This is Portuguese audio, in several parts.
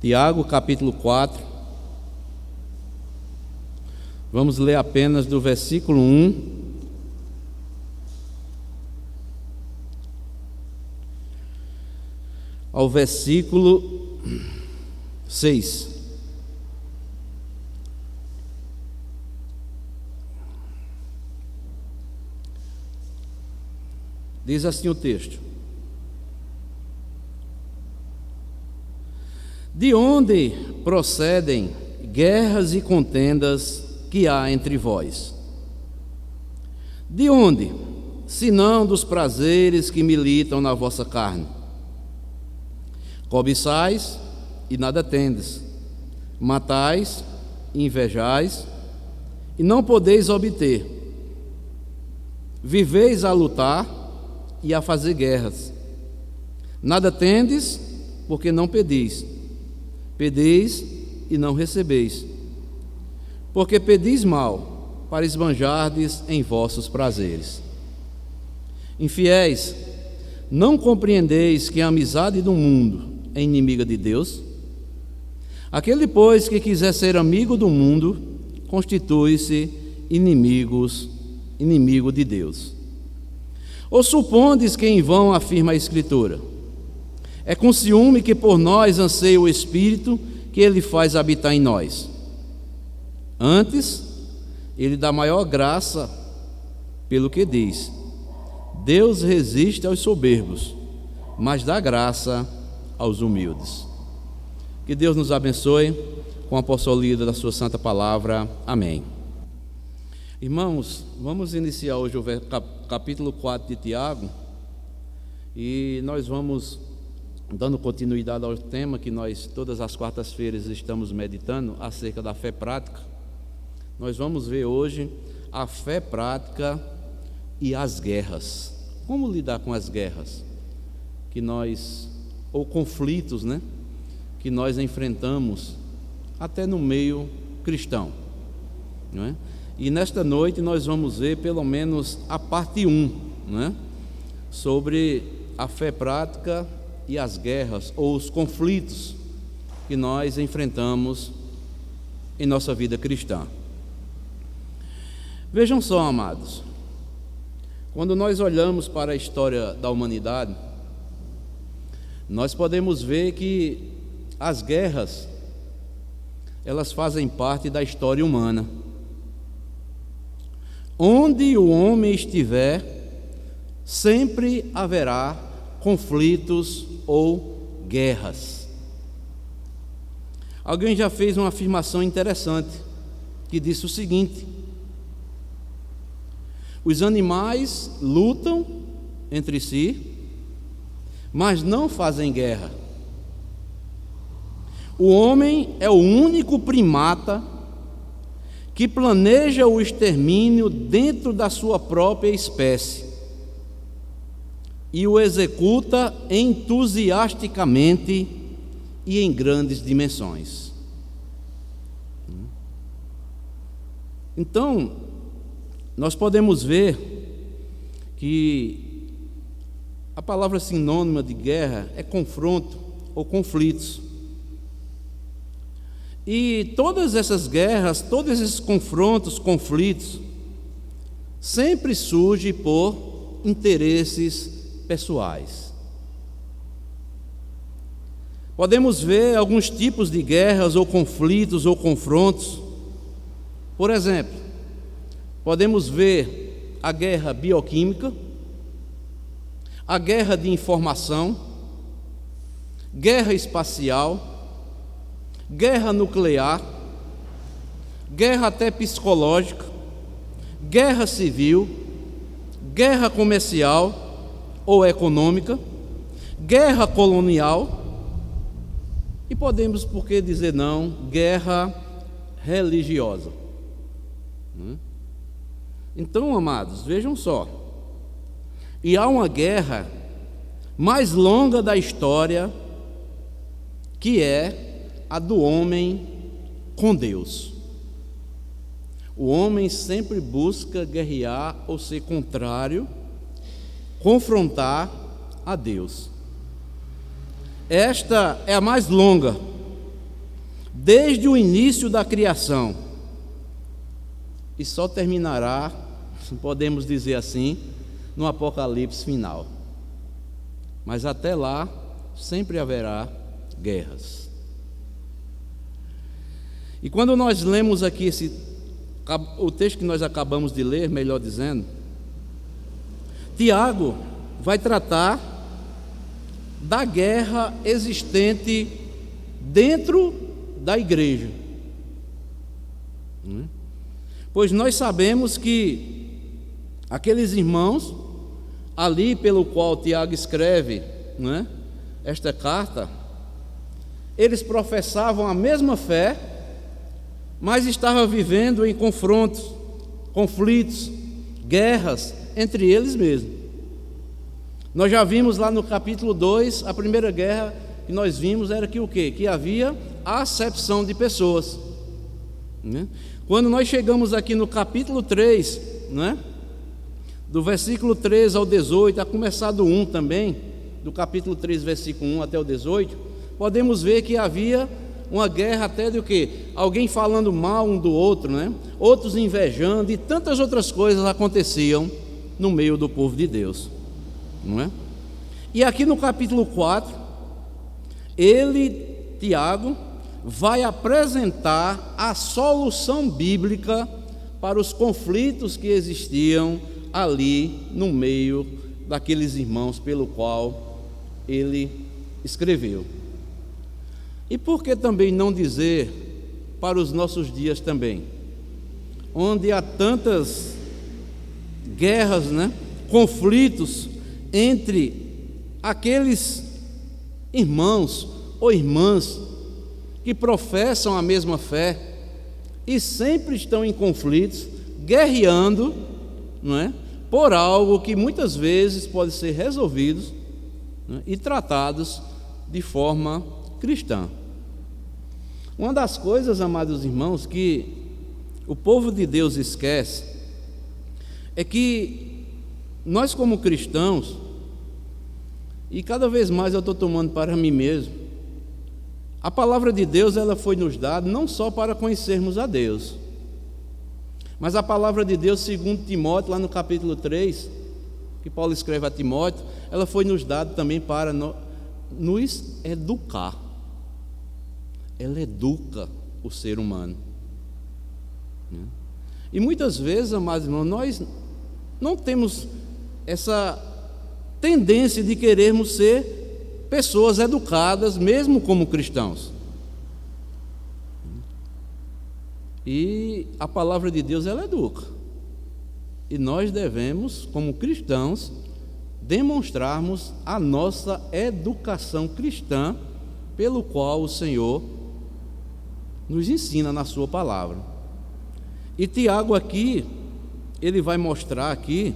Tiago, capítulo 4. Vamos ler apenas do versículo 1 ao versículo 6. Diz assim o texto: de onde procedem guerras e contendas que há entre vós? De onde, senão dos prazeres que militam na vossa carne? Cobiçais e nada tendes, matais e invejais e não podeis obter, viveis a lutar e a fazer guerras. Nada tendes, porque não pedis. Pedeis e não recebeis, porque pedis mal, para esbanjardes em vossos prazeres. Infiéis, não compreendeis que a amizade do mundo é inimiga de Deus? Aquele, pois, que quiser ser amigo do mundo, constitui-se inimigo de Deus. Ou supondes que em vão afirma a Escritura: é com ciúme que por nós anseia o Espírito que Ele faz habitar em nós. Antes, Ele dá maior graça, pelo que diz: Deus resiste aos soberbos, mas dá graça aos humildes. Que Deus nos abençoe com a apostolida da sua santa palavra. Amém. Irmãos, vamos iniciar hoje o capítulo 4 de Tiago, e nós vamos dando continuidade ao tema que nós todas as quartas-feiras estamos meditando acerca da fé prática. Nós vamos ver hoje a fé prática e as guerras. Como lidar com as guerras ou conflitos, que nós enfrentamos até no meio cristão, não é? E nesta noite nós vamos ver pelo menos a parte 1, sobre a fé prática e as guerras ou os conflitos que nós enfrentamos em nossa vida cristã. Vejam só, amados, quando nós olhamos para a história da humanidade, nós podemos ver que as guerras, elas fazem parte da história humana. Onde o homem estiver, sempre haverá conflitos ou guerras. Alguém já fez uma afirmação interessante, que disse o seguinte: os animais lutam entre si, mas não fazem guerra. O homem é o único primata que planeja o extermínio dentro da sua própria espécie e o executa entusiasticamente e em grandes dimensões. Então, nós podemos ver que a palavra sinônima de guerra é confronto ou conflitos. E todas essas guerras, todos esses conflitos, sempre surgem por interesses pessoais. Podemos ver alguns tipos de guerras ou conflitos ou confrontos. Por exemplo, podemos ver a guerra bioquímica, a guerra de informação, guerra espacial, guerra nuclear, guerra até psicológica, guerra civil, guerra comercial ou econômica, guerra colonial e podemos, por que dizer não, guerra religiosa. Então, amados, vejam só, e há uma guerra mais longa da história, que é a do homem com Deus. O homem sempre busca guerrear ou ser contrário, confrontar a Deus. Esta é a mais longa desde o início da criação, e só terminará, podemos dizer assim, no Apocalipse final. Mas até lá, sempre haverá guerras. E quando nós lemos aqui o texto que nós acabamos de ler, melhor dizendo, Tiago vai tratar da guerra existente dentro da igreja. Pois nós sabemos que aqueles irmãos, ali pelo qual Tiago escreve, esta carta, eles professavam a mesma fé, mas estavam vivendo em confrontos, conflitos, guerras entre eles mesmos. Nós já vimos lá no capítulo 2, a primeira guerra que nós vimos era que o quê? Que havia acepção de pessoas. Quando nós chegamos aqui no capítulo 3, do versículo 13 ao 18, a começar do 1 também, do capítulo 3, versículo 1 até o 18, podemos ver que havia uma guerra até do que? Alguém falando mal um do outro, outros invejando, e tantas outras coisas aconteciam no meio do povo de Deus, E aqui no capítulo 4, Tiago, vai apresentar a solução bíblica para os conflitos que existiam ali no meio daqueles irmãos pelo qual ele escreveu. E por que também não dizer para os nossos dias também, onde há tantas guerras, conflitos entre aqueles irmãos ou irmãs que professam a mesma fé e sempre estão em conflitos, guerreando, por algo que muitas vezes pode ser resolvidos e tratados de forma cristã. Uma das coisas, amados irmãos, que o povo de Deus esquece é que nós, como cristãos, e cada vez mais eu estou tomando para mim mesmo, a palavra de Deus, ela foi nos dada não só para conhecermos a Deus, mas a palavra de Deus, segundo Timóteo, lá no capítulo 3, que Paulo escreve a Timóteo, ela foi nos dada também para nos educar. Ela educa o ser humano. E muitas vezes, amados irmãos, nós não temos essa tendência de querermos ser pessoas educadas, mesmo como cristãos. E a palavra de Deus, ela educa. E nós devemos, como cristãos, demonstrarmos a nossa educação cristã, pelo qual o Senhor nos ensina na sua palavra. E Tiago aqui, ele vai mostrar aqui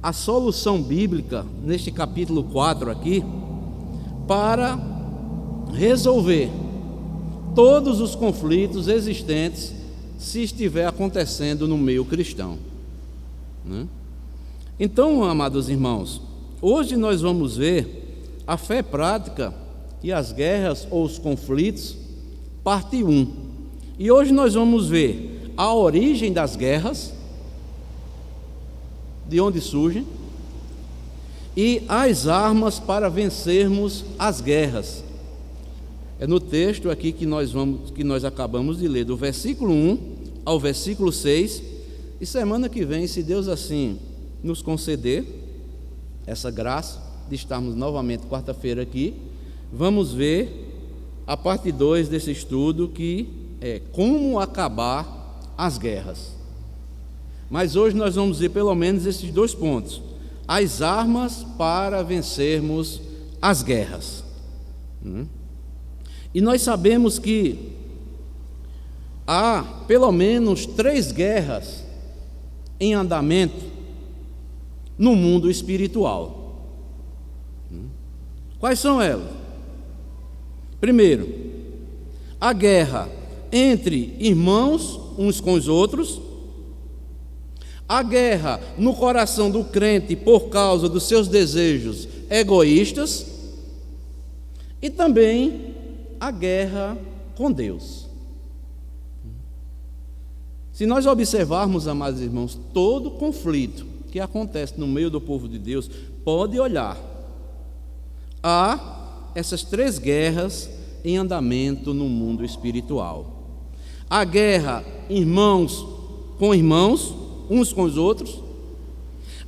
a solução bíblica, neste capítulo 4 aqui, para resolver todos os conflitos existentes, se estiver acontecendo no meio cristão. Então, amados irmãos, hoje nós vamos ver a fé prática e as guerras ou os conflitos, parte 1. E hoje nós vamos ver a origem das guerras, de onde surgem, e as armas para vencermos as guerras. É no texto aqui que nós acabamos de ler, do versículo 1 ao versículo 6, e semana que vem, se Deus assim nos conceder essa graça de estarmos novamente quarta-feira aqui, vamos ver a parte 2 desse estudo, que é como acabar as guerras. Mas hoje nós vamos ver pelo menos esses 2 pontos: as armas para vencermos as guerras. E nós sabemos que há pelo menos 3 guerras em andamento no mundo espiritual. Quais são elas? Primeiro, a guerra entre irmãos uns com os outros, a guerra no coração do crente por causa dos seus desejos egoístas, e também a guerra com Deus. Se nós observarmos, amados irmãos, todo conflito que acontece no meio do povo de Deus, pode olhar. Há essas 3 guerras em andamento no mundo espiritual. A guerra irmãos com irmãos, uns com os outros.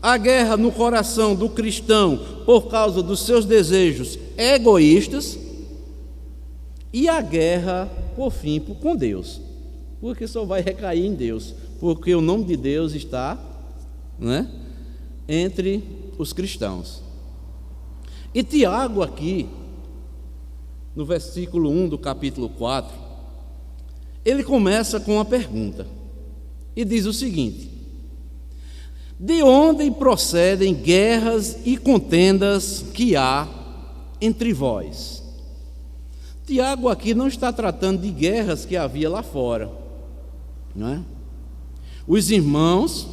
A guerra no coração do cristão por causa dos seus desejos egoístas. E a guerra, por fim, com Deus, porque só vai recair em Deus, porque o nome de Deus está, né, entre os cristãos. E Tiago aqui, no versículo 1 do capítulo 4, ele começa com uma pergunta, e diz o seguinte: de onde procedem guerras e contendas que há entre vós? Tiago aqui não está tratando de guerras que havia lá fora, não é? Os irmãos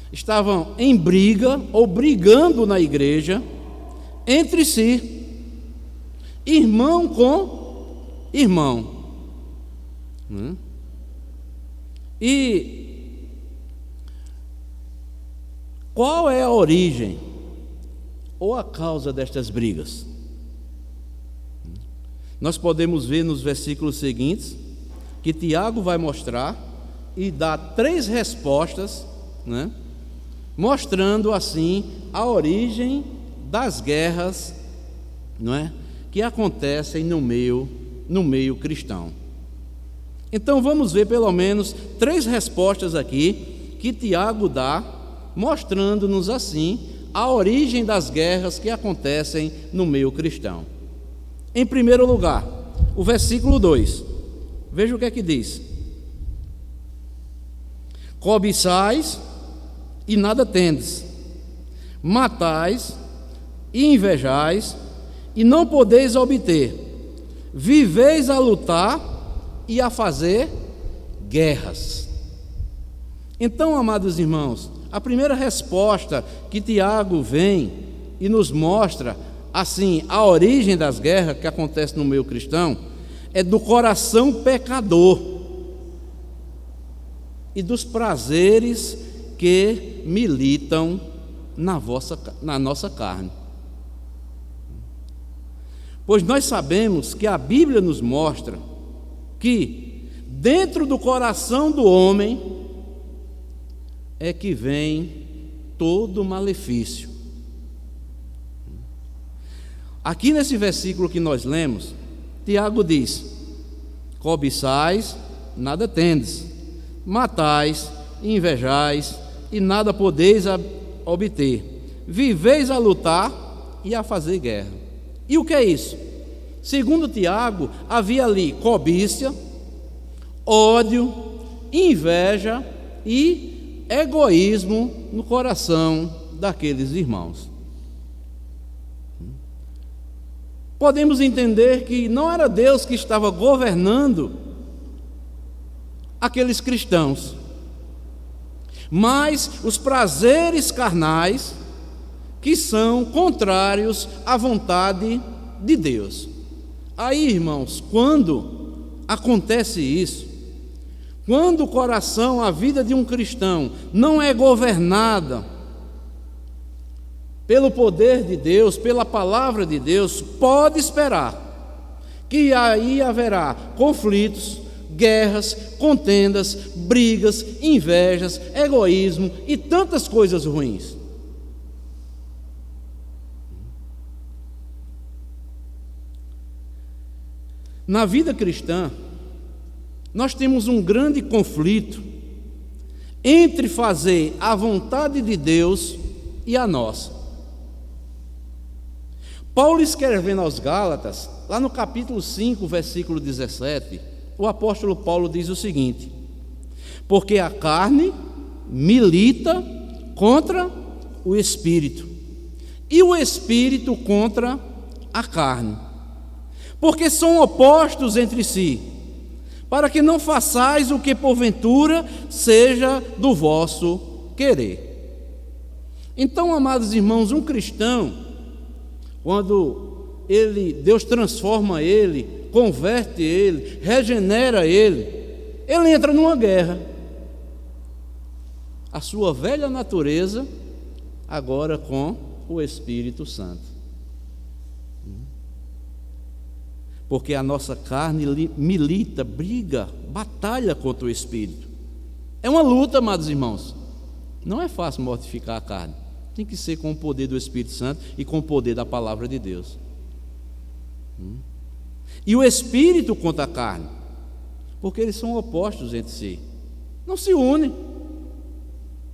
estavam em briga ou brigando na igreja entre si, irmão com irmão, não é? E qual é a origem ou a causa destas brigas? Nós podemos ver nos versículos seguintes que Tiago vai mostrar e dar 3 respostas, né, mostrando assim a origem das guerras, não é, que acontecem no meio cristão. Então vamos ver pelo menos 3 respostas aqui que Tiago dá, mostrando-nos assim a origem das guerras que acontecem no meio cristão. Em primeiro lugar, o versículo 2, veja o que é que diz: cobiçais e nada tendes, matais e invejais e não podeis obter, viveis a lutar e a fazer guerras. Então, amados irmãos, a primeira resposta que Tiago vem e nos mostra assim a origem das guerras que acontecem no meio cristão é do coração pecador e dos prazeres que militam na nossa carne. Pois nós sabemos que a Bíblia nos mostra que dentro do coração do homem é que vem todo malefício. Aqui nesse versículo que nós lemos, Tiago diz: cobiçais, nada tendes, matais, invejais e nada podeis obter, viveis a lutar e a fazer guerra. E o que é isso? Segundo Tiago, havia ali cobiça, ódio, inveja e egoísmo no coração daqueles irmãos. Podemos entender que não era Deus que estava governando aqueles cristãos, mas os prazeres carnais que são contrários à vontade de Deus. Aí, irmãos, quando acontece isso, quando o coração, a vida de um cristão não é governada pelo poder de Deus, pela palavra de Deus, pode esperar que aí haverá conflitos, guerras, contendas, brigas, invejas, egoísmo e tantas coisas ruins. Na vida cristã, nós temos um grande conflito entre fazer a vontade de Deus e a nossa. Paulo, escrevendo aos Gálatas, lá no capítulo 5, versículo 17, o apóstolo Paulo diz o seguinte: porque a carne milita contra o espírito, e o espírito contra a carne, porque são opostos entre si, para que não façais o que porventura seja do vosso querer. Então, amados irmãos, um cristão, quando Deus transforma ele, converte ele, regenera ele, ele entra numa guerra. a sua velha natureza, agora com o Espírito Santo. Porque a nossa carne milita, briga, batalha contra o Espírito. É uma luta, amados irmãos. Não é fácil mortificar a carne. Tem que ser com o poder do Espírito Santo e com o poder da palavra de Deus. E o Espírito contra a carne, porque eles são opostos entre si, não se unem.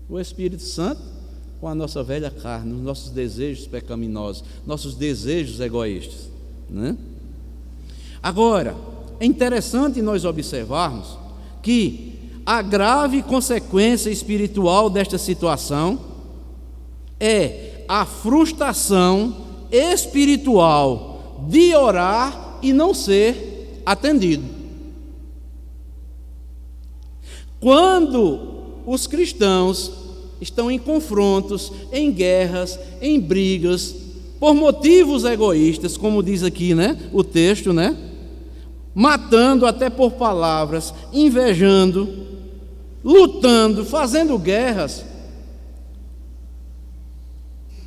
O Espírito Santo com a nossa velha carne, os nossos desejos pecaminosos, nossos desejos egoístas, né? Agora, é interessante nós observarmos que a grave consequência espiritual desta situação é a frustração espiritual de orar e não ser atendido. Quando os cristãos estão em confrontos, em guerras, em brigas, por motivos egoístas, como diz aqui, né, o texto, né, matando até por palavras, invejando, lutando, fazendo guerras,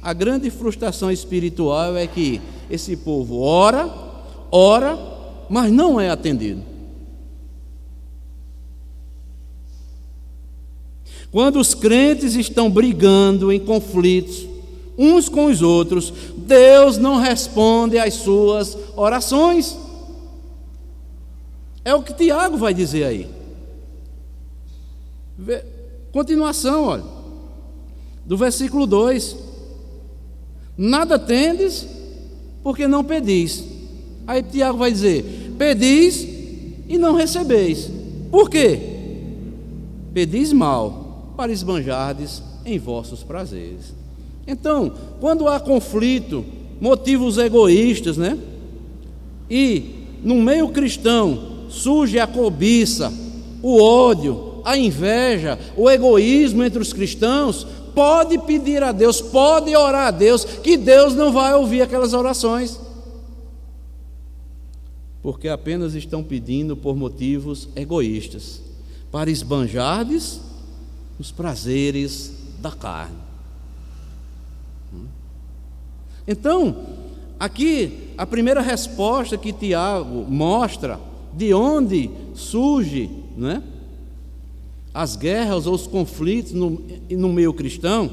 a grande frustração espiritual é que esse povo ora, mas não é atendido. Quando os crentes estão brigando em conflitos uns com os outros, Deus não responde às suas orações. É o que Tiago vai dizer aí. Continuação, olha, do versículo 2: nada tendes, porque não pedis. Aí Tiago vai dizer: pedis e não recebeis. Por quê? Pedis mal, para esbanjardes em vossos prazeres. Então, quando há conflito, motivos egoístas, né? E no meio cristão surge a cobiça, o ódio, a inveja, o egoísmo entre os cristãos, pode pedir a Deus, pode orar a Deus, que Deus não vai ouvir aquelas orações, porque apenas estão pedindo por motivos egoístas, para esbanjardes os prazeres da carne. Então, aqui a primeira resposta que Tiago mostra de onde surge, né, as guerras ou os conflitos no meio cristão,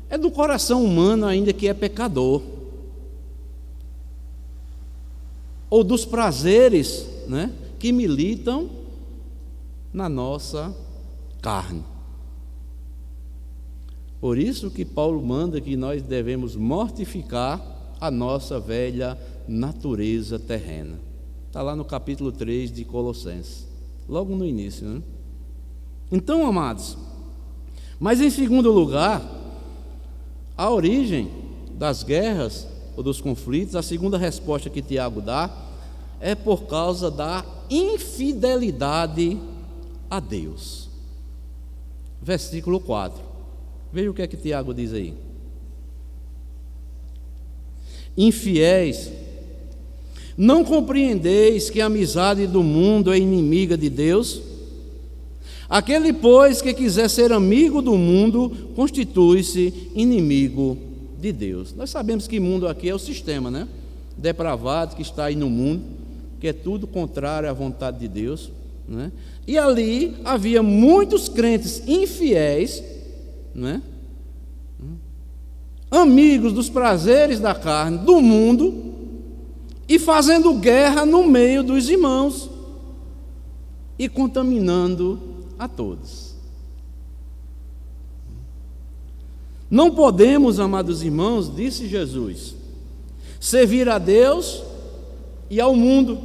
é do coração humano ainda que é pecador, ou dos prazeres, né, que militam na nossa carne. Por isso que Paulo manda que nós devemos mortificar a nossa velha natureza terrena. Está lá no capítulo 3 de Colossenses, logo no início, né? Então, amados, mas em segundo lugar, a origem das guerras ou dos conflitos, a segunda resposta que Tiago dá é por causa da infidelidade a Deus. Versículo 4. Veja o que é que Tiago diz aí. Infiéis, não compreendeis que a amizade do mundo é inimiga de Deus? Aquele, pois, que quiser ser amigo do mundo, constitui-se inimigo de Deus. Nós sabemos que mundo aqui é o sistema, né? Depravado que está aí no mundo, que é tudo contrário à vontade de Deus, né? E ali havia muitos crentes infiéis, né? Amigos dos prazeres da carne, do mundo, e fazendo guerra no meio dos irmãos e contaminando a todos. Não podemos, amados irmãos, disse Jesus, servir a Deus e ao mundo.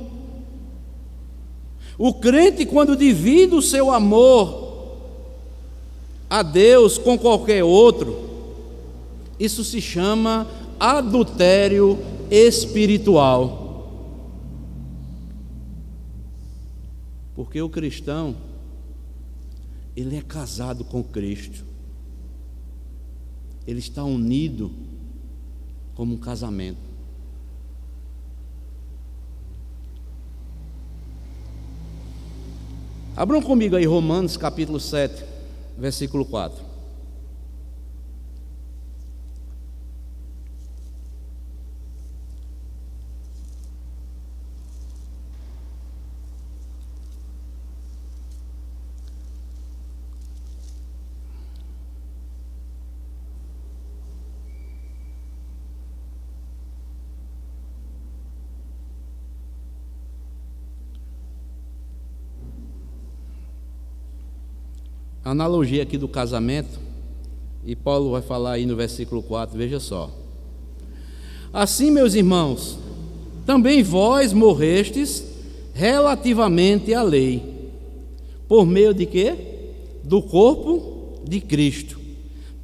O crente, quando divide o seu amor a Deus com qualquer outro, isso se chama adultério espiritual. Porque o cristão, ele é casado com Cristo, ele está unido como um casamento. Abram comigo aí Romanos capítulo 7. versículo 4. A analogia aqui do casamento, e Paulo vai falar aí no versículo 4, veja só. Assim, meus irmãos, também vós morrestes relativamente à lei, por meio de quê? Do corpo de Cristo,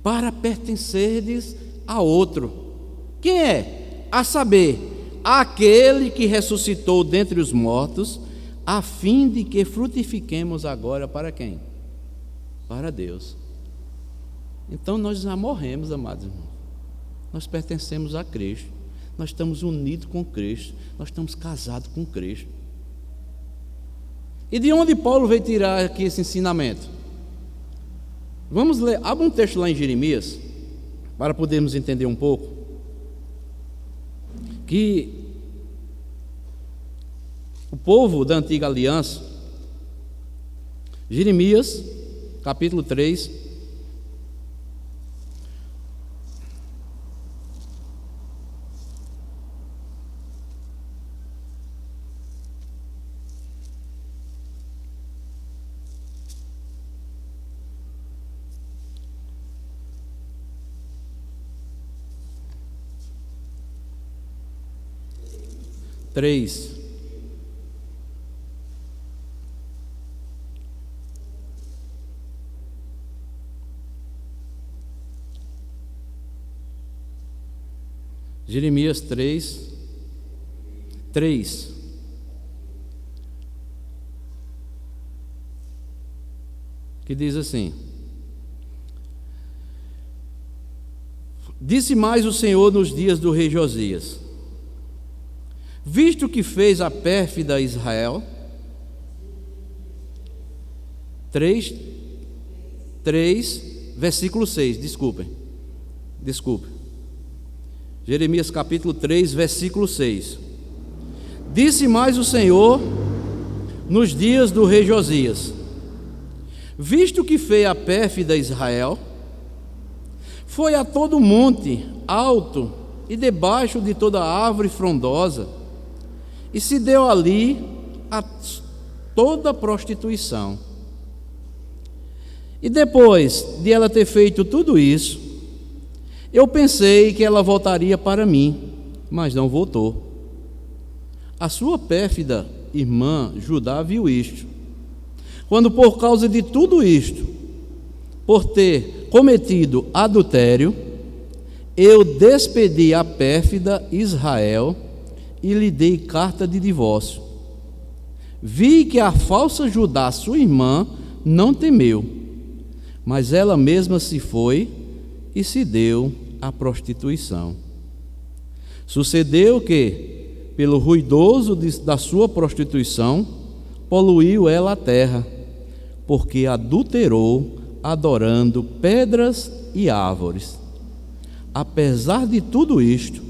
para pertencerdes a outro. Quem é? A saber, aquele que ressuscitou dentre os mortos, a fim de que frutifiquemos agora para quem? Para Deus. Então nós já morremos, amados irmãos. Nós pertencemos a Cristo. Nós estamos unidos com Cristo. Nós estamos casados com Cristo. E de onde Paulo veio tirar aqui esse ensinamento? Vamos ler, abra um texto lá em Jeremias, para podermos entender um pouco. Que o povo da antiga aliança, Jeremias, capítulo 3, Jeremias 3, que diz assim: Disse mais o Senhor nos dias do rei Josias: Visto que fez a pérfida Israel, 3, versículo 6, desculpe. Jeremias capítulo 3, versículo 6. Disse mais o Senhor nos dias do rei Josias: Visto que fez a pérfida Israel, foi a todo monte alto e debaixo de toda árvore frondosa, e se deu ali a toda prostituição. E depois de ela ter feito tudo isso, eu pensei que ela voltaria para mim, mas não voltou. A sua pérfida irmã Judá viu isto, quando por causa de tudo isto, por ter cometido adultério, eu despedi a pérfida Israel e lhe dei carta de divórcio. Vi que a falsa Judá, sua irmã, não temeu, mas ela mesma se foi e se deu à prostituição. Sucedeu que, pelo ruidoso da sua prostituição, poluiu ela a terra, porque adulterou, adorando pedras e árvores. Apesar de tudo isto,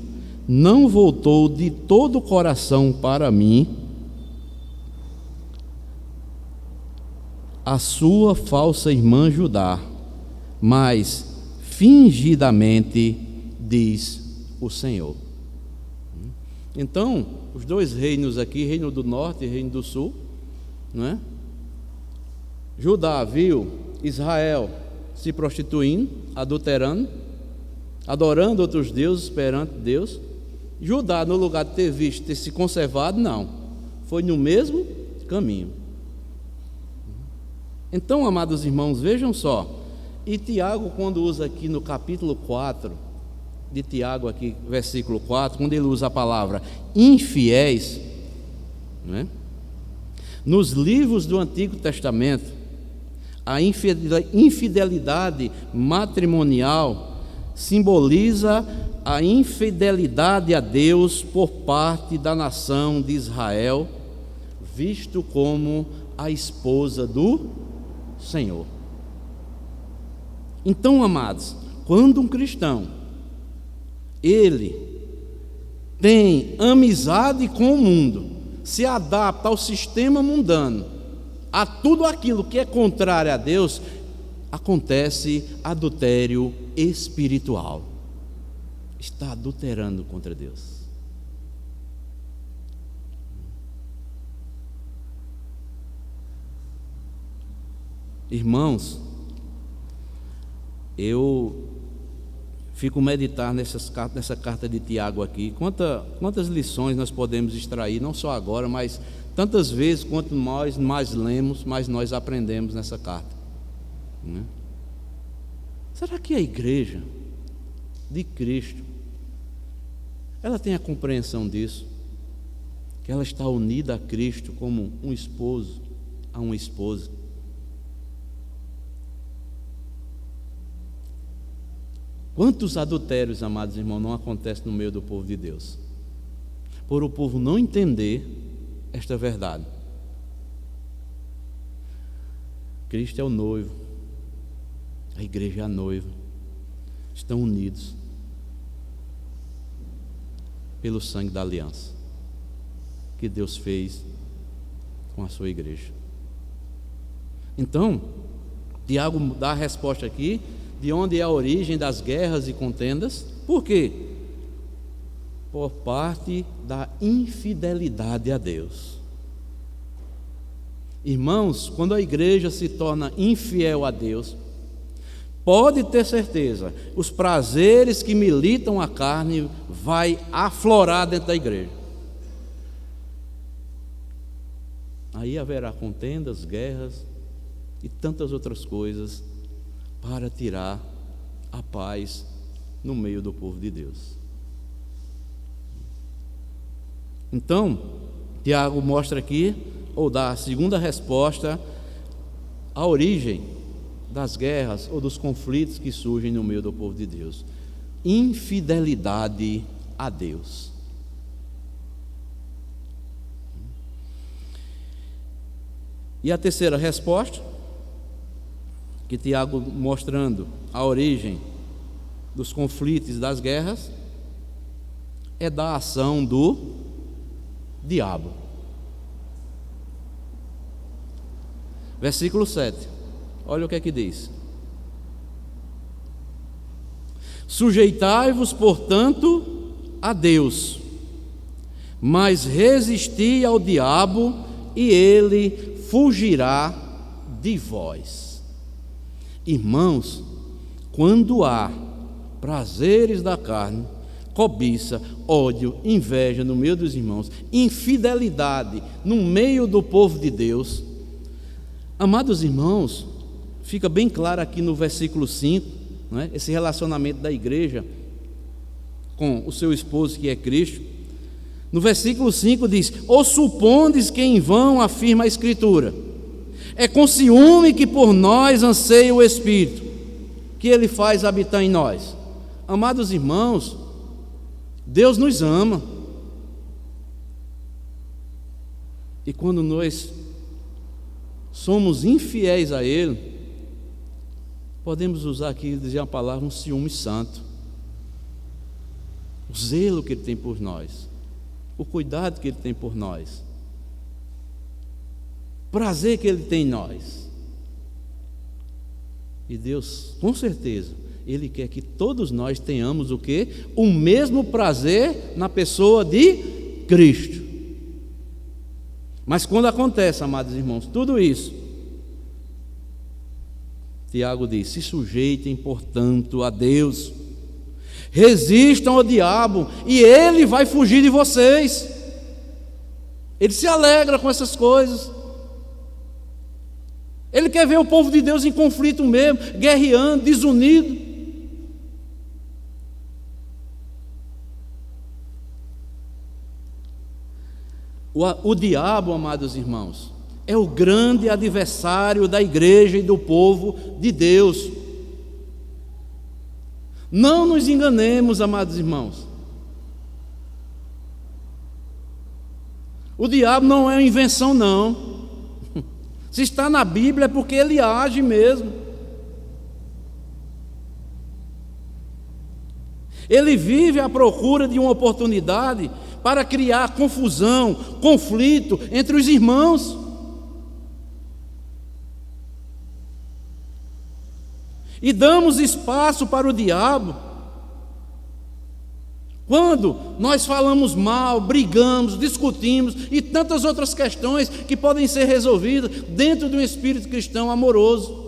não voltou de todo o coração para mim, a sua falsa irmã Judá, mas fingidamente, diz o Senhor. Então, os dois reinos aqui, reino do norte e reino do sul, não é? Judá viu Israel se prostituindo, adulterando, adorando outros deuses perante Deus. Judá, no lugar de ter visto, ter se conservado, não, foi no mesmo caminho. Então, amados irmãos, vejam só. E Tiago, quando usa aqui no capítulo 4 de Tiago, aqui, versículo 4, quando ele usa a palavra infiéis, não é? Nos livros do Antigo Testamento, a infidelidade matrimonial simboliza a infidelidade a Deus por parte da nação de Israel, visto como a esposa do Senhor. Então, amados, quando um cristão, ele tem amizade com o mundo, se adapta ao sistema mundano, a tudo aquilo que é contrário a Deus, acontece adultério espiritual. Está adulterando contra Deus. Irmãos, eu fico meditando nessa carta de Tiago aqui, quantas lições nós podemos extrair, não só agora, mas tantas vezes, quanto nós mais lemos, mais nós aprendemos nessa carta, né? Será que a igreja de Cristo, ela tem a compreensão disso? Que ela está unida a Cristo como um esposo a uma esposa? Quantos adultérios, amados irmãos, não acontecem no meio do povo de Deus? Por o povo não entender esta verdade. Cristo é o noivo, a igreja é a noiva, estão unidos pelo sangue da aliança que Deus fez com a sua igreja. Então, Tiago dá a resposta aqui, de onde é a origem das guerras e contendas. Por quê? Por parte da infidelidade a Deus. Irmãos, quando a igreja se torna infiel a Deus, pode ter certeza, os prazeres que militam a carne vai aflorar dentro da igreja. Aí haverá contendas, guerras e tantas outras coisas para tirar a paz no meio do povo de Deus. Então, Tiago mostra aqui, ou dá a segunda resposta, a origem das guerras ou dos conflitos que surgem no meio do povo de Deus: infidelidade a Deus. E a terceira resposta, que Tiago mostrando a origem dos conflitos e das guerras, é da ação do diabo. Versículo 7, olha o que é que diz: sujeitai-vos, portanto, a Deus, mas resisti ao diabo, e ele fugirá de vós. Irmãos, quando há prazeres da carne, cobiça, ódio, inveja no meio dos irmãos, infidelidade no meio do povo de Deus, amados irmãos, fica bem claro aqui no versículo 5, não é? Esse relacionamento da igreja com o seu esposo, que é Cristo. No versículo 5 diz: ou supondes que em vão afirma a Escritura, é com ciúme que por nós anseia o Espírito, que Ele faz habitar em nós. Amados irmãos, Deus nos ama, e quando nós somos infiéis a Ele, podemos usar aqui, dizer a palavra, um ciúme santo. O zelo que Ele tem por nós, o cuidado que Ele tem por nós, o prazer que Ele tem em nós. E Deus, com certeza, Ele quer que todos nós tenhamos o quê? O mesmo prazer na pessoa de Cristo. Mas quando acontece, amados irmãos, tudo isso, Tiago diz: se sujeitem, portanto, a Deus, resistam ao diabo, e ele vai fugir de vocês. Ele se alegra com essas coisas. Ele quer ver o povo de Deus em conflito mesmo, guerreando, desunido. O diabo, amados irmãos, é o grande adversário da igreja e do povo de Deus. Não nos enganemos, amados irmãos. O diabo não é uma invenção, não. Se está na Bíblia é porque ele age mesmo. Ele vive à procura de uma oportunidade para criar confusão, conflito entre os irmãos. E damos espaço para o diabo quando nós falamos mal, brigamos, discutimos e tantas outras questões que podem ser resolvidas dentro de um espírito cristão amoroso.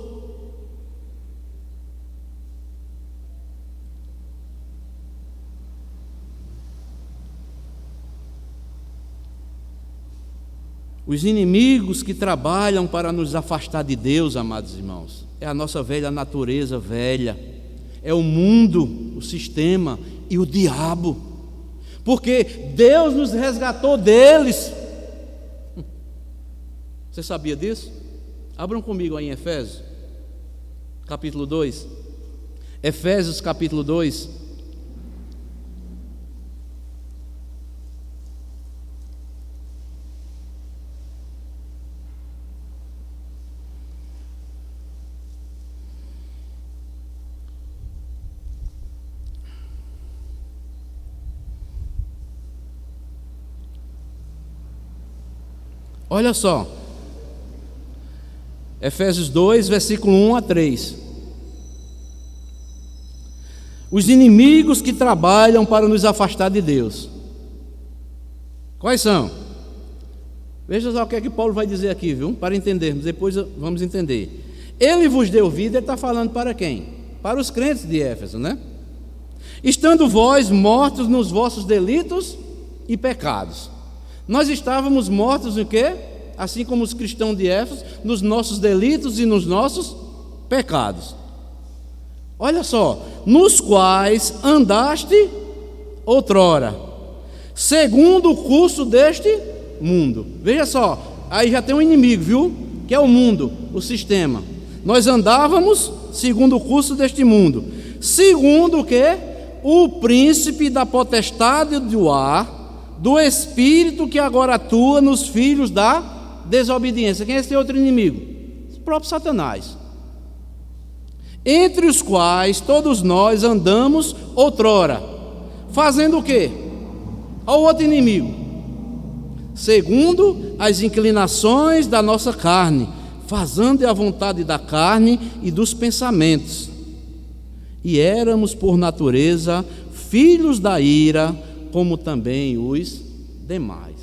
Os inimigos que trabalham para nos afastar de Deus, amados irmãos, é a nossa velha natureza velha, é o mundo, o sistema e o diabo, porque Deus nos resgatou deles. Você sabia disso? Abram comigo aí em Efésios, capítulo 2. Efésios, capítulo 2. Olha só, Efésios 2, versículo 1 a 3. Os inimigos que trabalham para nos afastar de Deus. Quais são? Veja só o que é que Paulo vai dizer aqui, viu? Para entendermos, depois vamos entender. Ele vos deu vida, ele está falando para quem? Para os crentes de Éfeso, né? Estando vós mortos nos vossos delitos e pecados. Nós estávamos mortos no quê? Assim como os cristãos de Éfeso, nos nossos delitos e nos nossos pecados. Olha só, nos quais andaste outrora, segundo o curso deste mundo. Veja só, aí já tem um inimigo, viu? Que é o mundo, o sistema. Nós andávamos segundo o curso deste mundo. Segundo o quê? O príncipe da potestade do ar, do espírito que agora atua nos filhos da desobediência. Quem é esse outro inimigo? O próprio Satanás. Entre os quais todos nós andamos outrora, fazendo o quê? Ao outro inimigo, segundo as inclinações da nossa carne, fazendo a vontade da carne e dos pensamentos. E éramos por natureza filhos da ira, como também os demais.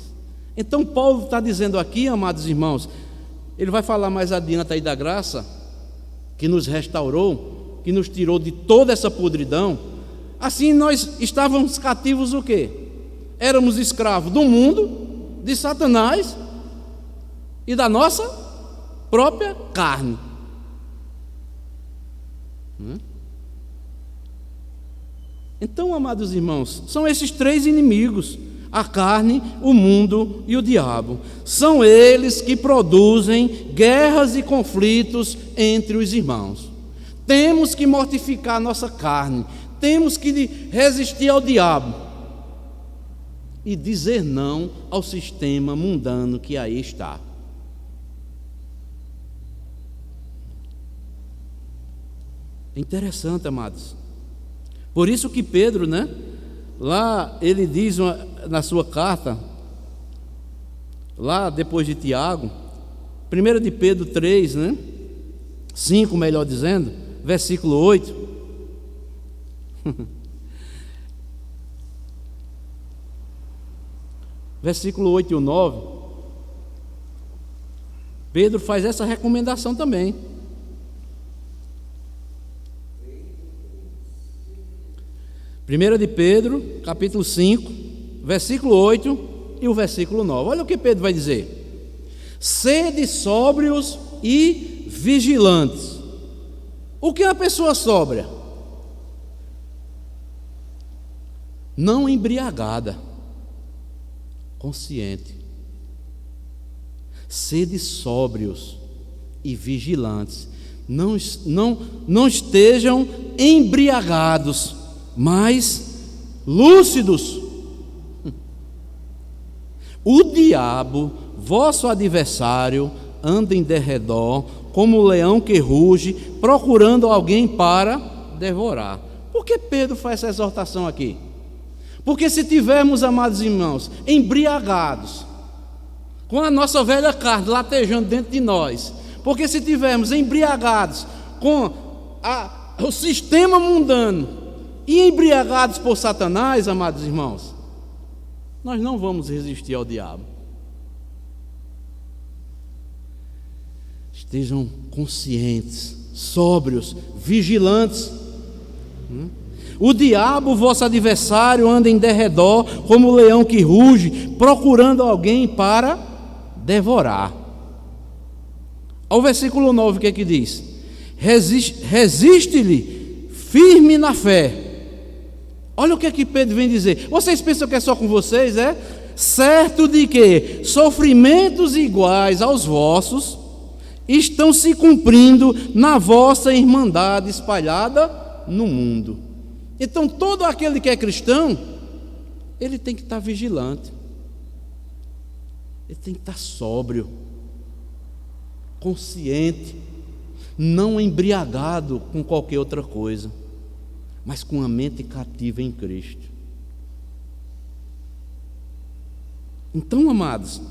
Então Paulo está dizendo aqui, amados irmãos, ele vai falar mais adiante aí da graça, que nos restaurou, que nos tirou de toda essa podridão. Assim nós estávamos cativos o quê? Éramos escravos do mundo, de Satanás e da nossa própria carne. Então, amados irmãos, são esses três inimigos: a carne, o mundo e o diabo. São eles que produzem guerras e conflitos entre os irmãos. Temos que mortificar nossa carne, temos que resistir ao diabo e dizer não ao sistema mundano que aí está. É interessante, amados. Por isso que Pedro, né, lá ele diz na sua carta, lá depois de Tiago, 1 de Pedro 3, né, 5, melhor dizendo, versículo 8. Versículo 8 e o 9, Pedro faz essa recomendação também. 1 de Pedro, capítulo 5, versículo 8 e o versículo 9. Olha o que Pedro vai dizer: sede sóbrios e vigilantes. O que é uma pessoa sóbria? Não embriagada, consciente. Sede sóbrios e vigilantes. Não estejam embriagados, mas lúcidos. O diabo, vosso adversário, anda em derredor como um leão que ruge, procurando alguém para devorar. Por que Pedro faz essa exortação aqui? Porque se tivermos, amados irmãos, embriagados, com a nossa velha carne latejando dentro de nós, porque se tivermos embriagados com o sistema mundano e embriagados por Satanás, amados irmãos, nós não vamos resistir ao diabo. Estejam conscientes, sóbrios, vigilantes. O diabo, vosso adversário, anda em derredor como um leão que ruge, procurando alguém para devorar. Ao versículo 9, o que é que diz? Resiste-lhe firme na fé. Olha o que é que Pedro vem dizer. Vocês pensam que é só com vocês, é? Certo de que sofrimentos iguais aos vossos estão se cumprindo na vossa irmandade espalhada no mundo. Então, todo aquele que é cristão, ele tem que estar vigilante, ele tem que estar sóbrio, consciente, não embriagado com qualquer outra coisa, mas com a mente cativa em Cristo. Então, amados,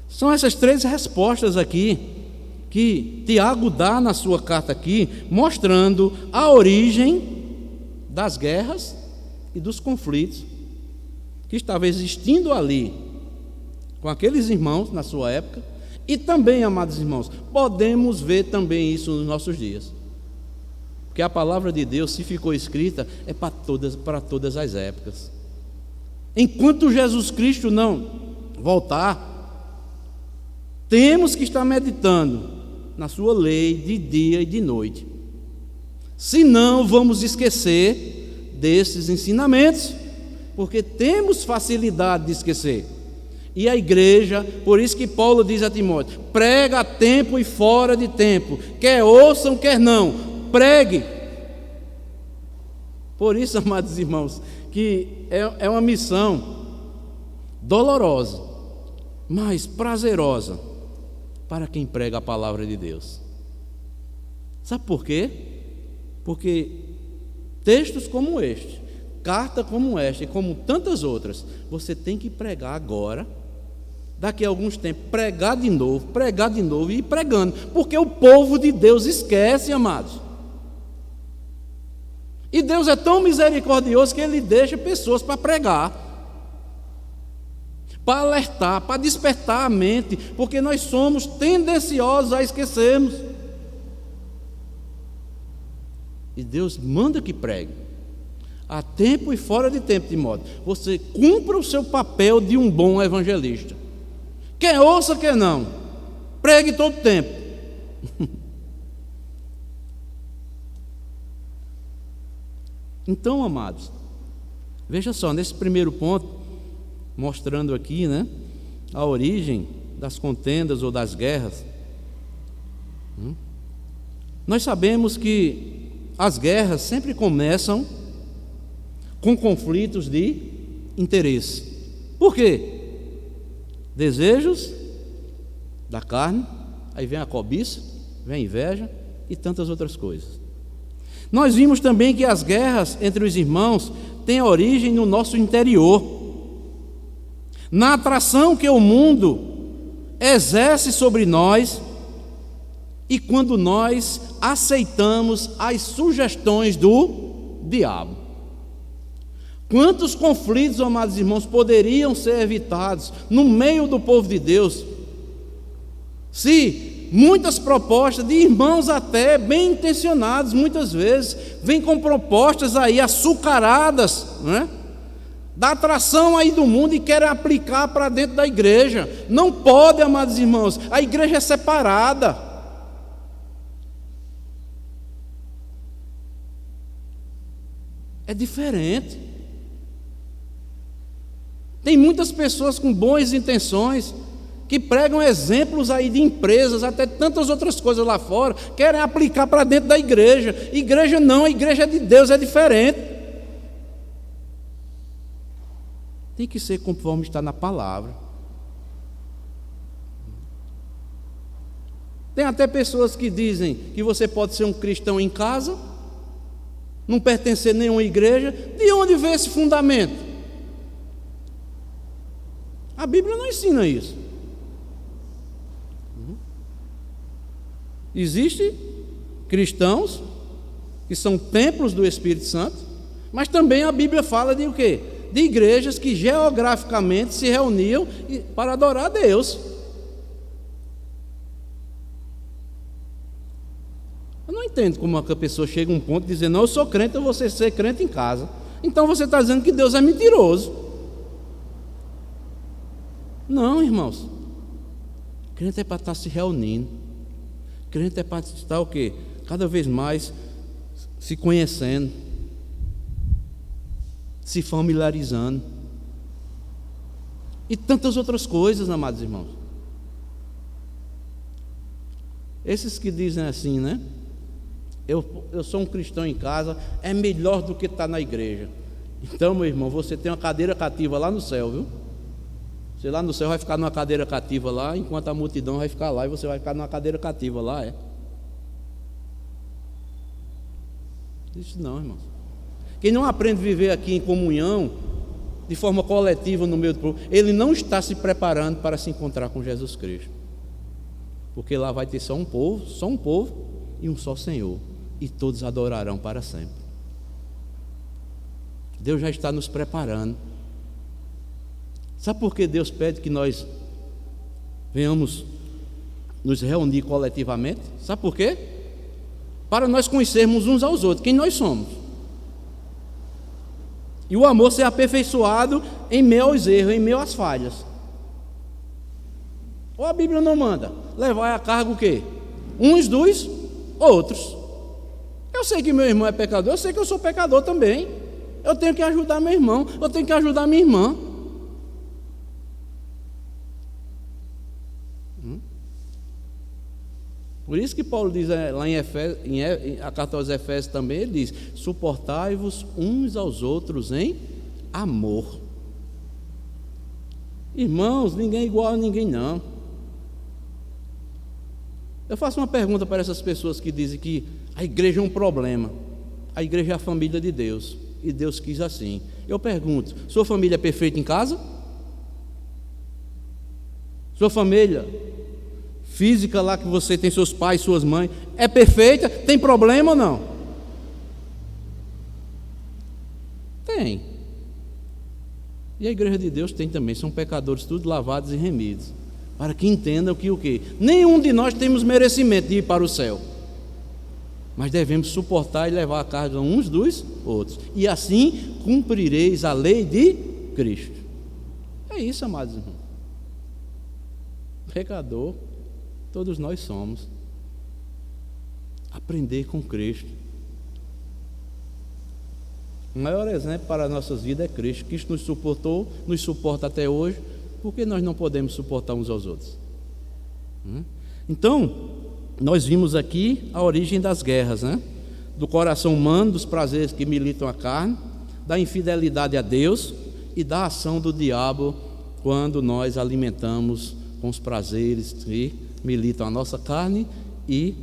são essas 3 respostas aqui que Tiago dá na sua carta aqui, mostrando a origem das guerras e dos conflitos que estavam existindo ali com aqueles irmãos na sua época, e também, amados irmãos, podemos ver também isso nos nossos dias, porque a palavra de Deus, se ficou escrita, é para todas as épocas. Enquanto Jesus Cristo não voltar, temos que estar meditando na sua lei de dia e de noite. Senão vamos esquecer desses ensinamentos, porque temos facilidade de esquecer. E a igreja, por isso que Paulo diz a Timóteo: prega a tempo e fora de tempo, quer ouçam, quer não, pregue. Por isso, amados irmãos, que é uma missão dolorosa, mas prazerosa para quem prega a palavra de Deus. Sabe por quê? Porque textos como este, carta como esta e como tantas outras, você tem que pregar agora, daqui a alguns tempos, pregar de novo e ir pregando, porque o povo de Deus esquece, amados. E Deus é tão misericordioso que Ele deixa pessoas para pregar, para alertar, para despertar a mente, porque nós somos tendenciosos a esquecermos. E Deus manda que pregue, a tempo e fora de tempo, Timóteo. Você cumpra o seu papel de um bom evangelista. Quer ouça, quer não, pregue todo tempo. Então, amados, veja só, nesse primeiro ponto, mostrando aqui, a origem das contendas ou das guerras, nós sabemos que as guerras sempre começam com conflitos de interesse. Por quê? Desejos da carne, aí vem a cobiça, vem a inveja e tantas outras coisas. Nós vimos também que as guerras entre os irmãos têm origem no nosso interior, na atração que o mundo exerce sobre nós e quando nós aceitamos as sugestões do diabo. Quantos conflitos, amados irmãos, poderiam ser evitados no meio do povo de Deus, se muitas propostas de irmãos até bem intencionados, muitas vezes, vêm com propostas aí açucaradas, da atração aí do mundo e querem aplicar para dentro da igreja. Não pode, amados irmãos, a igreja é separada. É diferente. Tem muitas pessoas com boas intenções que pregam exemplos aí de empresas, até tantas outras coisas lá fora, querem aplicar para dentro da igreja. Igreja não, a igreja de Deus é diferente. Tem que ser conforme está na palavra. Tem até pessoas que dizem que você pode ser um cristão em casa, não pertencer a nenhuma igreja, de onde vem esse fundamento? A Bíblia não ensina isso. Existem cristãos que são templos do Espírito Santo, mas também a Bíblia fala de o quê? De igrejas que geograficamente se reuniam para adorar a Deus. Eu não entendo como a pessoa chega a um ponto de dizer, não, eu sou crente, eu vou ser crente em casa. Então você está dizendo que Deus é mentiroso. Não, irmãos. Crente é para estar se reunindo. Crente é para estar o quê? Cada vez mais se conhecendo, se familiarizando. E tantas outras coisas, amados irmãos. Esses que dizem assim, né? Eu sou um cristão em casa, é melhor do que estar na igreja. Então, meu irmão, você tem uma cadeira cativa lá no céu, viu? Você lá no céu vai ficar numa cadeira cativa lá, enquanto a multidão vai ficar lá, e você vai ficar numa cadeira cativa lá, Isso não, irmão. Quem não aprende a viver aqui em comunhão, de forma coletiva no meio do povo, ele não está se preparando para se encontrar com Jesus Cristo. Porque lá vai ter só um povo e um só Senhor, e todos adorarão para sempre. Deus já está nos preparando. Sabe por que Deus pede que nós venhamos nos reunir coletivamente? Sabe por quê? Para nós conhecermos uns aos outros, quem nós somos. E o amor ser aperfeiçoado em meio aos erros, em meio às falhas. Ou a Bíblia não manda levar a cargo o quê? Uns dos outros. Eu sei que meu irmão é pecador, eu sei que eu sou pecador também. Eu tenho que ajudar meu irmão, eu tenho que ajudar minha irmã. Por isso que Paulo diz lá em Efésios, a carta aos Efésios também, ele diz: suportai-vos uns aos outros em amor. Irmãos, ninguém é igual a ninguém não. Eu faço uma pergunta para essas pessoas que dizem que a igreja é um problema. A igreja é a família de Deus, e Deus quis assim. Eu pergunto: sua família é perfeita em casa? Sua família física lá que você tem, seus pais, suas mães, é perfeita? Tem problema ou não? Tem. E a igreja de Deus tem também, são pecadores tudo lavados e remidos, para que entendam que o quê? Nenhum de nós temos merecimento de ir para o céu, mas devemos suportar e levar a carga uns dos outros, e assim cumprireis a lei de Cristo. É isso, amados irmãos. Pecador todos nós somos. Aprender com Cristo. O maior exemplo para as nossas vidas é Cristo. Cristo nos suportou, nos suporta até hoje. Por que nós não podemos suportar uns aos outros? Então, nós vimos aqui a origem das guerras, né? Do coração humano, dos prazeres que militam a carne, da infidelidade a Deus e da ação do diabo quando nós alimentamos com os prazeres que militam a nossa carne e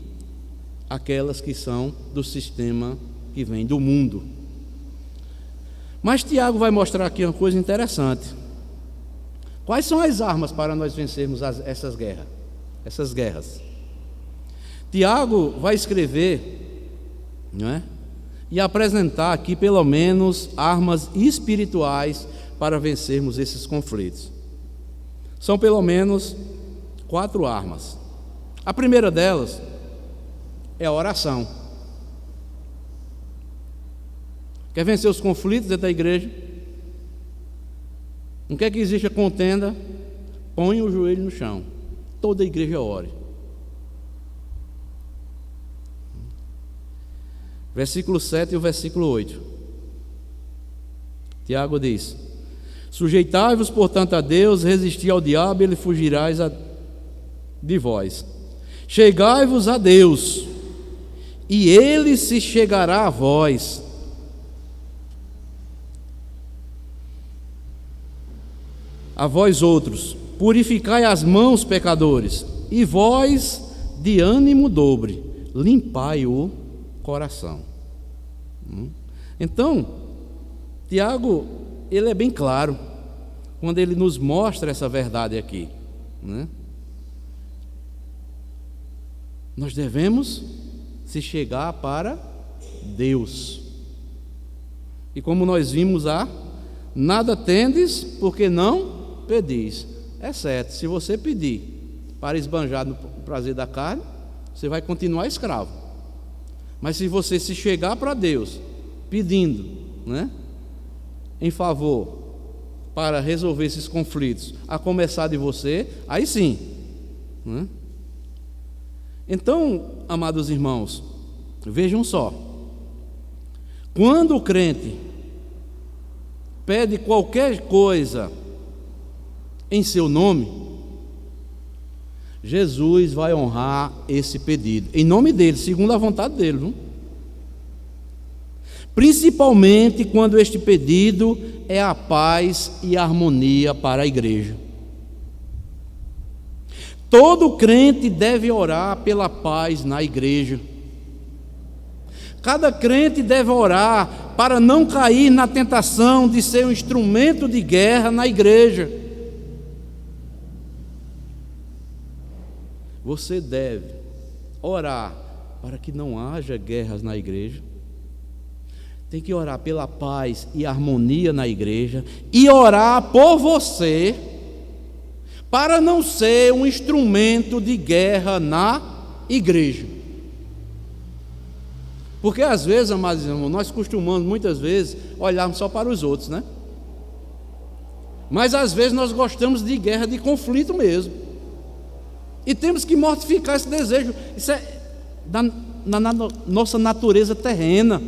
aquelas que são do sistema que vem do mundo. Mas Tiago vai mostrar aqui uma coisa interessante. Quais são as armas para nós vencermos essas guerras? Tiago vai escrever, não é? E apresentar aqui pelo menos armas espirituais para vencermos esses conflitos. São pelo menos 4 armas. A primeira delas é a oração. Quer vencer os conflitos dentro da igreja? Não quer que exista contenda? Põe o joelho no chão. Toda a igreja ore. Versículo 7 e o versículo 8. Tiago diz: sujeitai-vos, portanto, a Deus, resisti ao diabo, ele fugirá de vós. Chegai-vos a Deus, e ele se chegará a vós. A vós outros, purificai as mãos, pecadores, e vós, de ânimo dobre, limpai o coração. Então, Tiago, ele é bem claro quando ele nos mostra essa verdade aqui, né? Nós devemos se chegar para Deus. E como nós vimos nada tendes porque não pedis. É certo, se você pedir para esbanjar no prazer da carne, você vai continuar escravo. Mas se você se chegar para Deus pedindo, né, em favor para resolver esses conflitos, a começar de você, aí sim, né? Então, amados irmãos, vejam só, quando o crente pede qualquer coisa em seu nome, Jesus vai honrar esse pedido, em nome dele, segundo a vontade dele, viu? Principalmente quando este pedido é a paz e a harmonia para a igreja. Todo crente deve orar pela paz na igreja. Cada crente deve orar para não cair na tentação de ser um instrumento de guerra na igreja. Você deve orar para que não haja guerras na igreja. Tem que orar pela paz e harmonia na igreja e orar por você para não ser um instrumento de guerra na igreja. Porque às vezes, amados irmãos, nós costumamos muitas vezes olharmos só para os outros, né? Mas às vezes nós gostamos de guerra, de conflito mesmo. E temos que mortificar esse desejo. Isso é na nossa natureza terrena.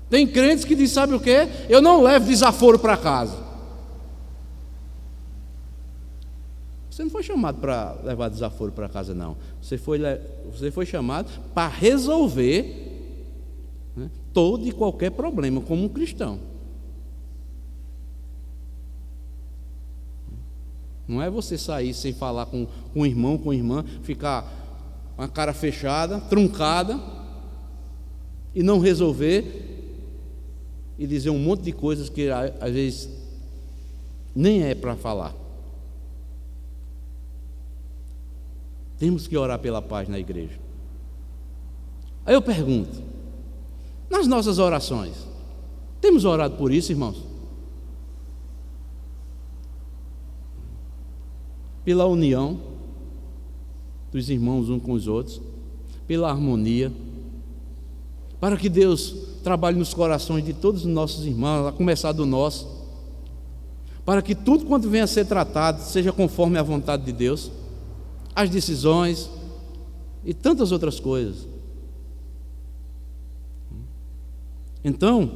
Tem crentes que dizem, sabe o quê? Eu não levo desaforo para casa. Você não foi chamado para levar desaforo para casa, não. Você foi chamado para resolver, né, todo e qualquer problema como um cristão. Não é você sair sem falar com um irmão, com irmã, ficar com a cara fechada, truncada, e não resolver, e dizer um monte de coisas que às vezes nem é para falar. Temos que orar pela paz na igreja. Aí eu pergunto, nas nossas orações, temos orado por isso, irmãos? Pela união dos irmãos uns com os outros, pela harmonia, para que Deus trabalhe nos corações de todos os nossos irmãos, a começar do nosso, para que tudo quanto venha a ser tratado seja conforme a vontade de Deus, as decisões e tantas outras coisas. Então,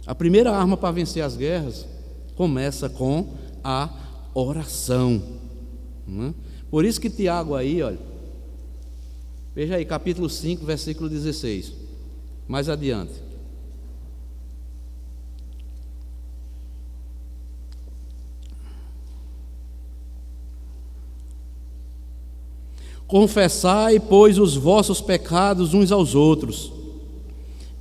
a primeira arma para vencer as guerras começa com a oração, né? Por isso que Tiago aí, olha, veja aí, capítulo 5, versículo 16, mais adiante. Confessai, pois, os vossos pecados uns aos outros,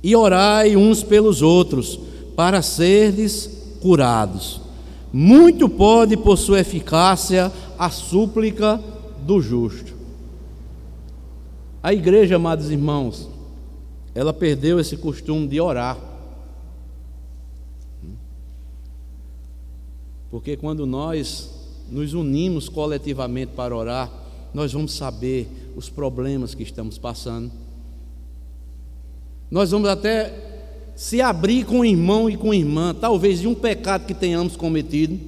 e orai uns pelos outros, para serdes curados. Muito pode, por sua eficácia, a súplica do justo. A igreja, amados irmãos, ela perdeu esse costume de orar. Porque quando nós nos unimos coletivamente para orar, nós vamos saber os problemas que estamos passando. Nós vamos até se abrir com o irmão e com a irmã, talvez de um pecado que tenhamos cometido,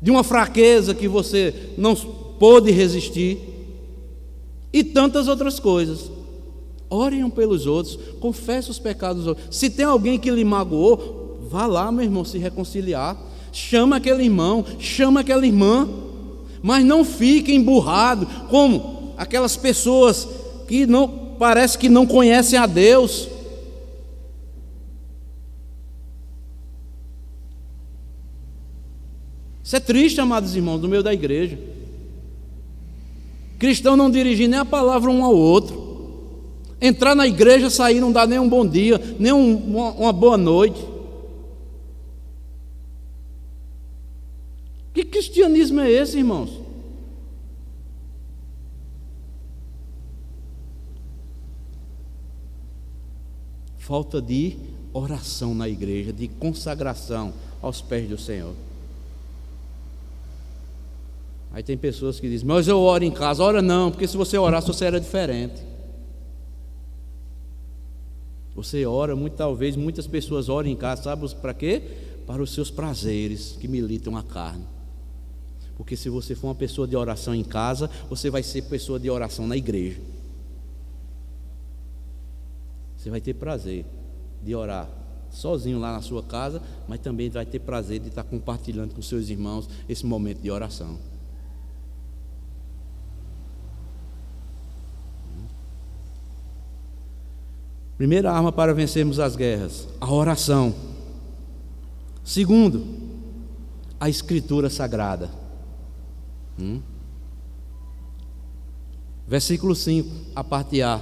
de uma fraqueza que você não pôde resistir, e tantas outras coisas. Orem um pelos outros, confesse os pecados dos outros. Se tem alguém que lhe magoou, vá lá, meu irmão, se reconciliar. Chama aquele irmão, chama aquela irmã, mas não fique emburrado como aquelas pessoas que parece que não conhecem a Deus. Isso é triste, amados irmãos, no meio da igreja. Cristão não dirigir nem a palavra um ao outro. Entrar na igreja, sair, não dá nem um bom dia, nem uma boa noite. Que cristianismo é esse, irmãos? Falta de oração na igreja, de consagração aos pés do Senhor. Aí tem pessoas que dizem, mas eu oro em casa. Ora não, porque se você orasse, você era diferente. Você ora, talvez muitas pessoas orem em casa, sabe para quê? Para os seus prazeres que militam a carne. Porque se você for uma pessoa de oração em casa, você vai ser pessoa de oração na igreja. Você vai ter prazer de orar sozinho lá na sua casa, mas também vai ter prazer de estar compartilhando com seus irmãos esse momento de oração. Primeira arma para vencermos as guerras, a oração. Segundo, a Escritura Sagrada. Versículo 5, a parte A.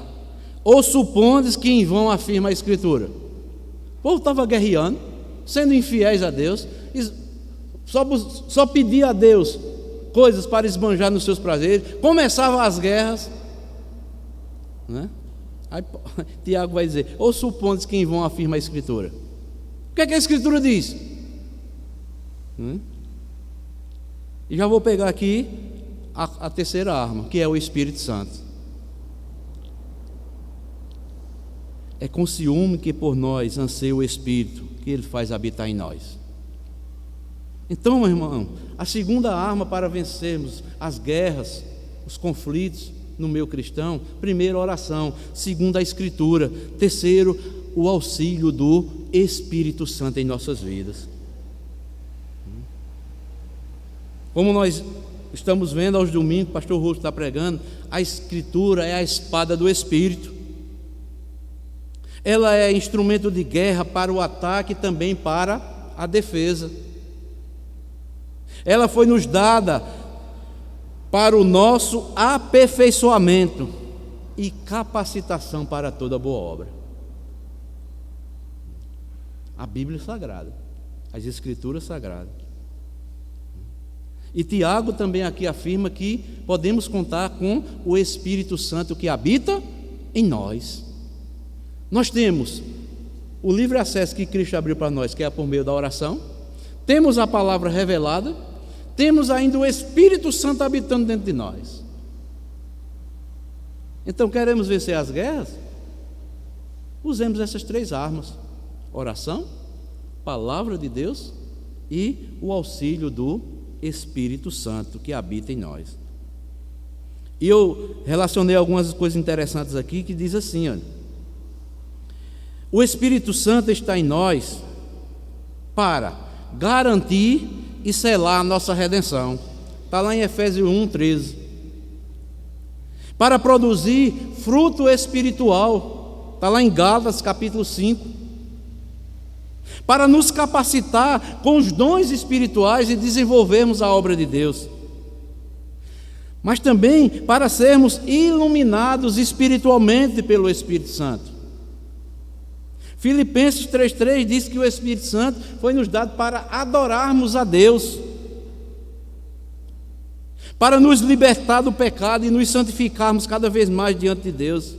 Ou supondes que em vão afirma a Escritura? O povo estava guerreando, sendo infiéis a Deus, só pedia a Deus coisas para esbanjar nos seus prazeres, começavam as guerras, né? Aí Tiago vai dizer, ou supondes que em vão afirma a Escritura? O que é que a Escritura diz? E já vou pegar aqui a terceira arma, que é o Espírito Santo. É com ciúme que por nós anseia o Espírito, que Ele faz habitar em nós. Então, meu irmão, a segunda arma para vencermos as guerras, os conflitos no meio cristão, primeiro, a oração. Segundo, a Escritura. Terceiro, o auxílio do Espírito Santo em nossas vidas. Como nós estamos vendo aos domingos, o pastor Russo está pregando, a Escritura é a espada do Espírito. Ela é instrumento de guerra para o ataque e também para a defesa. Ela foi nos dada para o nosso aperfeiçoamento e capacitação para toda boa obra. A Bíblia Sagrada, as Escrituras Sagradas. E Tiago também aqui afirma que podemos contar com o Espírito Santo que habita em nós. Nós temos o livre acesso que Cristo abriu para nós, que é por meio da oração. Temos a palavra revelada. Temos ainda o Espírito Santo habitando dentro de nós. Então, queremos vencer as guerras? Usemos essas três armas: oração, palavra de Deus e o auxílio do Espírito Santo que habita em nós. E eu relacionei algumas coisas interessantes aqui que diz assim, olha: o Espírito Santo está em nós para garantir e selar a nossa redenção. Está lá em Efésios 1:13. Para produzir fruto espiritual. Está lá em Gálatas capítulo 5. Para nos capacitar com os dons espirituais e desenvolvermos a obra de Deus. Mas também para sermos iluminados espiritualmente pelo Espírito Santo. Filipenses 3:3 diz que o Espírito Santo foi nos dado para adorarmos a Deus, para nos libertar do pecado e nos santificarmos cada vez mais diante de Deus,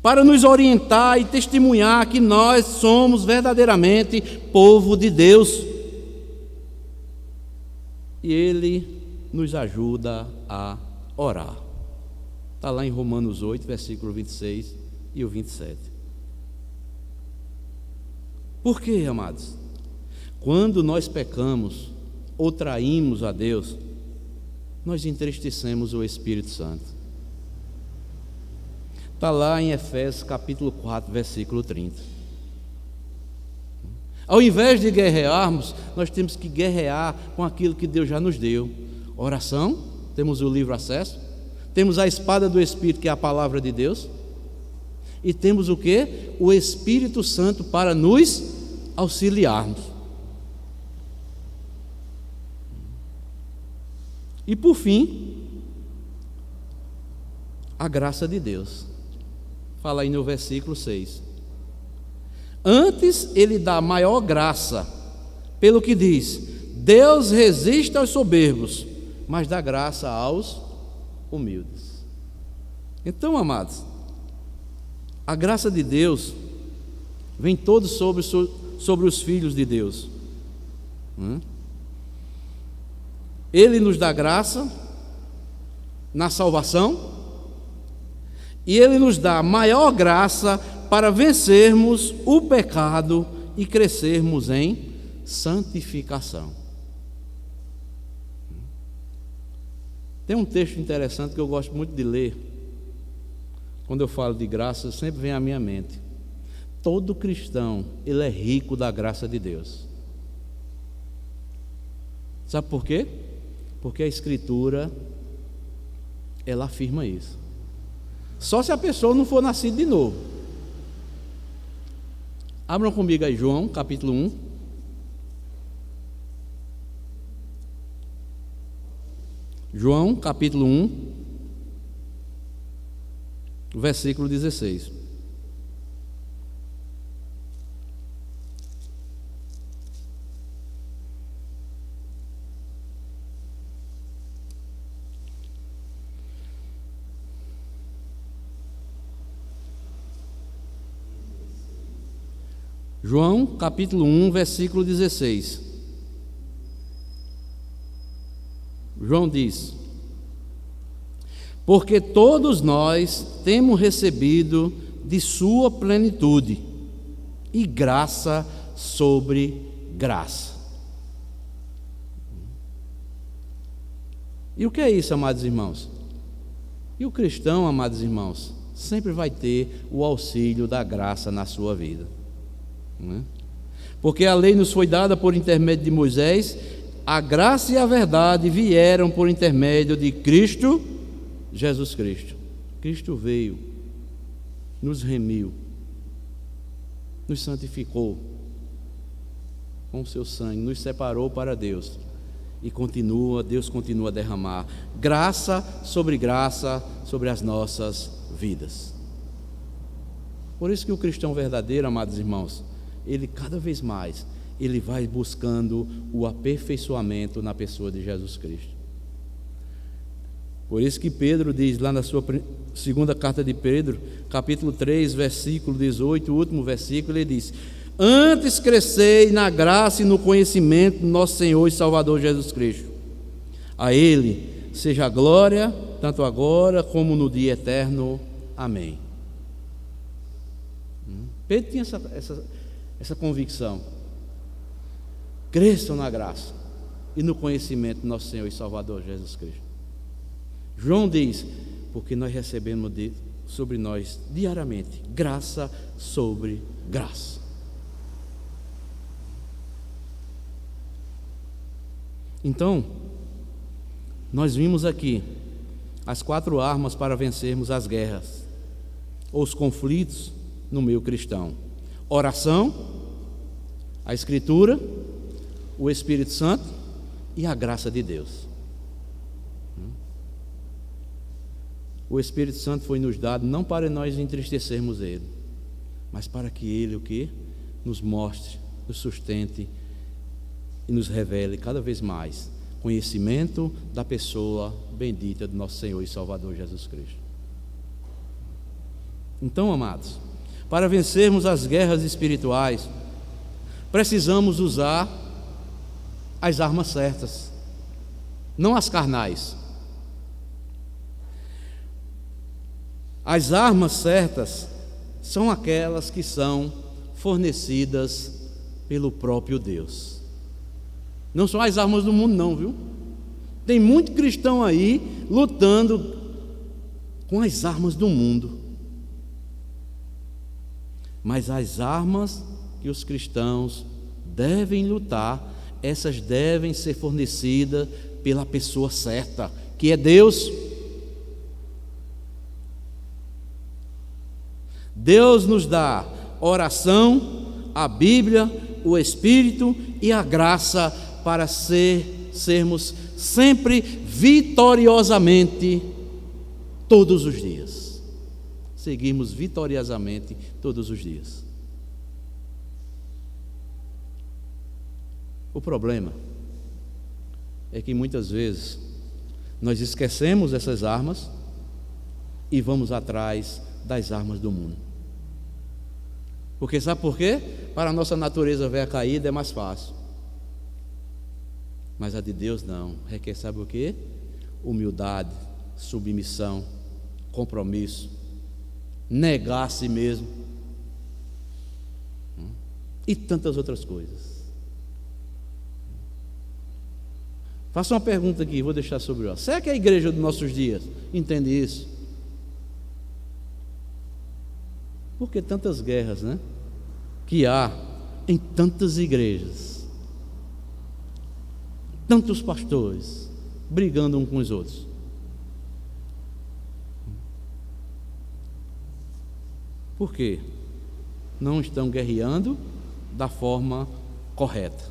para nos orientar e testemunhar que nós somos verdadeiramente povo de Deus. E Ele nos ajuda a orar. Está lá em Romanos 8, versículo 26 e o 27. Por quê, amados? Quando nós pecamos ou traímos a Deus, nós entristecemos o Espírito Santo. Está lá em Efésios capítulo 4, versículo 30. Ao invés de guerrearmos, nós temos que guerrear com aquilo que Deus já nos deu. Oração, temos o livre acesso, temos a espada do Espírito, que é a palavra de Deus, e temos o quê? O Espírito Santo para nos auxiliarmos. E por fim, a graça de Deus. Fala aí no versículo 6. Antes ele dá maior graça, pelo que diz: Deus resiste aos soberbos, mas dá graça aos humildes. Então, amados, a graça de Deus vem toda sobre os filhos de Deus. Ele nos dá graça na salvação, e Ele nos dá maior graça para vencermos o pecado e crescermos em santificação. Tem um texto interessante que eu gosto muito de ler. Quando eu falo de graça, sempre vem à minha mente. Todo cristão, ele é rico da graça de Deus. Sabe por quê? Porque a Escritura, ela afirma isso. Só se a pessoa não for nascida de novo. Abram comigo aí João, capítulo 1. João, capítulo 1, versículo 16. João, capítulo 1, versículo 16. João diz: porque todos nós temos recebido de sua plenitude, e graça sobre graça. E o que é isso, amados irmãos? E o cristão, amados irmãos, sempre vai ter o auxílio da graça na sua vida. Porque a lei nos foi dada por intermédio de Moisés, a graça e a verdade vieram por intermédio de Cristo Jesus Cristo. Cristo veio, nos remiu, nos santificou com o seu sangue, nos separou para Deus, e Deus continua a derramar graça sobre as nossas vidas. Por isso que o cristão verdadeiro, amados irmãos, ele cada vez mais, ele vai buscando o aperfeiçoamento na pessoa de Jesus Cristo. Por isso que Pedro diz lá na sua segunda carta de Pedro, capítulo 3, versículo 18, o último versículo, ele diz: antes crescei na graça e no conhecimento do nosso Senhor e Salvador Jesus Cristo. A Ele seja a glória, tanto agora como no dia eterno. Amém. Pedro tinha essa convicção. Cresçam na graça e no conhecimento do nosso Senhor e Salvador Jesus Cristo. João diz: porque nós recebemos sobre nós diariamente graça sobre graça. Então, nós vimos aqui as 4 armas para vencermos as guerras ou os conflitos no meio cristão: oração, a Escritura, o Espírito Santo e a graça de Deus. O Espírito Santo foi nos dado não para nós entristecermos Ele, mas para que Ele o que? Nos mostre, nos sustente e nos revele cada vez mais conhecimento da pessoa bendita do nosso Senhor e Salvador Jesus Cristo. Então, amados, para vencermos as guerras espirituais, precisamos usar as armas certas, não as carnais. As armas certas são aquelas que são fornecidas pelo próprio Deus. Não são as armas do mundo não, viu? Tem muito cristão aí lutando com as armas do mundo. Mas as armas que os cristãos devem lutar, essas devem ser fornecidas pela pessoa certa, que é Deus. Deus nos dá oração, a Bíblia, o Espírito e a graça para sermos sempre vitoriosamente todos os dias. Seguimos vitoriosamente todos os dias. O problema é que muitas vezes nós esquecemos essas armas e vamos atrás das armas do mundo. Porque sabe por quê? Para a nossa natureza velha caída é mais fácil. Mas a de Deus não. Requer, sabe o quê? Humildade, submissão, compromisso, negar a si mesmo e tantas outras coisas. Faço uma pergunta aqui, vou deixar sobre o ar. Será que a igreja dos nossos dias entende isso? Por que tantas guerras, né? Que há em tantas igrejas, tantos pastores brigando uns com os outros. Por quê? Não estão guerreando da forma correta.